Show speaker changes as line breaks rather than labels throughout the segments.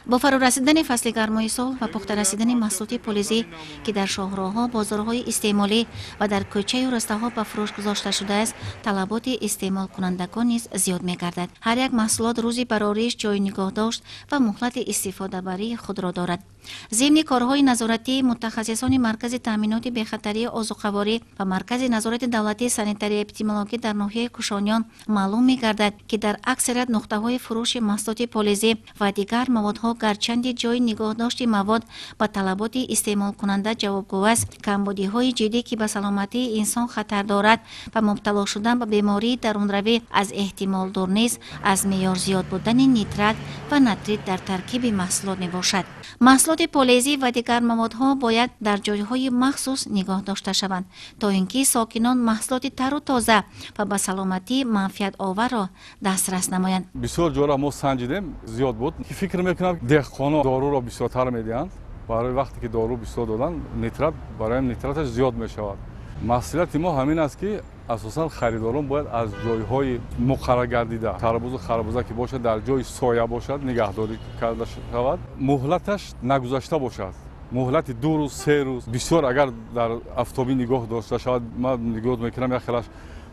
با فرو رسیدن فصل گرمای سال و پخته رسیدن محصولات پلیزی که در شاهراه‌ها، بازارهای استعمالی و در کوچه و رسته‌ها به فروش گذاشته شده است، طلبات استعمال کنندگان نیز زیاد می‌گردد. هر یک محصولات روزی برای جای نگهداشت و مهلت استفاده بری خود را دارد. ضمن کارهای نظارتی، متخصصان مرکز تامینات بی‌خطری آذوقه‌واری و مرکز نظارت دولتی سانیتاری اپیدمیولوژی در ناحیه کوشانیان معلوم می‌گردد که در اکثریت نقطه‌های فروش محصولات پلیزی و دیگر موادها گرچند جای نگهداشت مواد با طلبات استعمال کننده جوابگو است، کمبودی‌های جدی که به سلامتی انسان خطر دارد و مبتلا شدن به بیماری درونروی از احتمال دور نیز از معیار زیاد بودن نیترات و نتریت در ترکیب محصولات میباشد. محصولات پلیزی و دیگر موادها باید در جایهای مخصوص نگاه داشته شوند تا اینکه ساکنان محصولات تر و تازه و به سلامتی منفعت آور را دسترس نمایند.
بسیار جورا ما سنجیدیم زیاد بود که فکر میکنم دهقانا دارو را بسیارتر میدهند. برای وقتی که دارو بسیار دادن نیترات برای نیتراتش زیاد میشود. مسئله ما همین است که اساساً خریداران باید از جایهای مقرر گردیده تربوز و خربوزه که باشد در جای سایه باشد نگهداری کرده شود، مهلتش نگذشته باشد. مهلت 2 روز 3 روز بسیار اگر در آفتابی نگاه داشته شود، من نگاه میکنم یک خلاص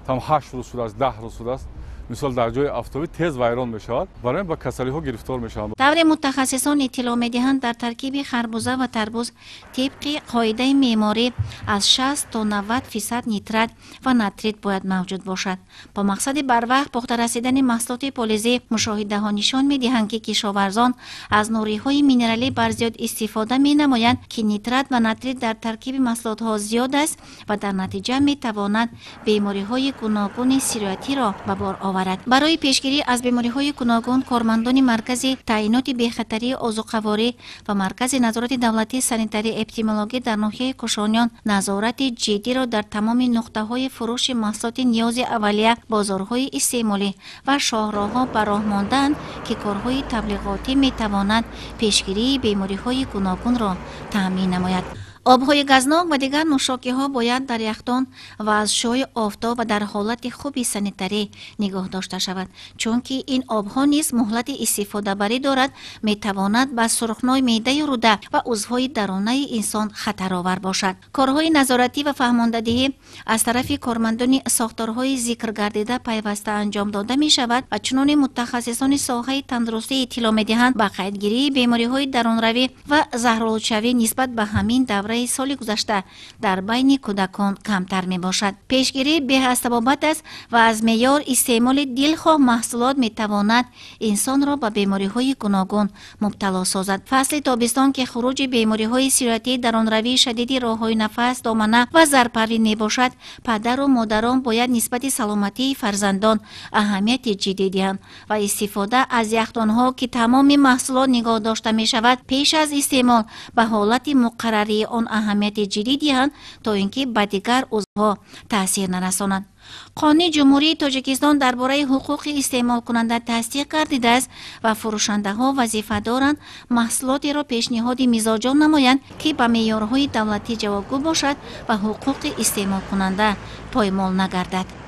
تام 8 روز شده است 10 روز شده است، مثال در جای آفتابی تیز ویران میشود، برای با کسری ها گرفتار میشوند.
طور متخصصان اطلاع میدهند در ترکیب خربوزه و تربوز طبق قاعده معماری از 60 تا 90% نیترات و نتریت باید موجود باشد. با مقصد بروقت پخته رسیدن محصولات پلیزی، مشاهده ها نشان میدهند که کشاورزان از نوری های مینرالی بر زیاد استفاده می نمایند که نیترات و نتریت در ترکیب محصولات ها زیاد است و در نتیجه می تواند بیماری های گوناگون سیریاتی را به بار آورد. برای پیشگیری از بیماری‌های گوناگون، کارمندان مرکز تعیینات بی‌خطری آذوقه‌واری و مرکز نظارت دولتی سانیتاری اپیدمیولوژی در ناحیه کوشانیان نظارت جدی را در تمام نقطه‌های فروش محصولات نیاز اولیه، بازارهای استعمالی و شاهراه‌ها به راه مانده‌اند که کارهای تبلیغاتی می‌تواند پیشگیری بیماری‌های گوناگون را تأمین نماید. آبهای گازناک و دیگر نوشاکی ها باید در یخدان و از شعاع آفتاب و در حالت خوبی سانیتاری نگاه داشته شود، چون که این آبها نیز مهلت استفاده بری دارد، می تواند به سرخنای معده روده و عضوهای درونه انسان خطرآور باشد. کارهای نظارتی و فهماندهی از طرف کارمندان ساختارهای ذکر گردیده پیوسته انجام داده می شود و چنان متخصصان ساحه تندرستی اطلاع می دهند به قیدگیری بیماری های درونروی و زهرآلودشوی نسبت به همین دوره سال گذشته در بین کودکان کمتر می باشد. پیشگیری به استبابت است و از معیار استعمال دلخواه محصولات می تواند انسان را به بیماری های گوناگون مبتلا سازد. فصل تابستان که خروج بیماری های سیریاتی درونروی شدید راه های نفس، دامنه و زرپروین می باشد، پدر و مادران باید نسبت سلامتی فرزندان اهمیت جدی دهند و استفاده از یخدان ها که تمام محصولات نگاه داشته می شود پیش از استعمال به حالت مقرری آن اهمیت جدی دهند تا اینکه به دیگر عضوها تاثیر نرسانند. قانون جمهوری تاجیکستان درباره حقوق استعمال کننده تصدیق گردیده است و فروشنده ها وظیفه دارند محصولاتی را پیشنهاد مزاجان نمایند که به معیارهای دولتی جوابگو باشد و حقوق استعمال کننده پایمال نگردد.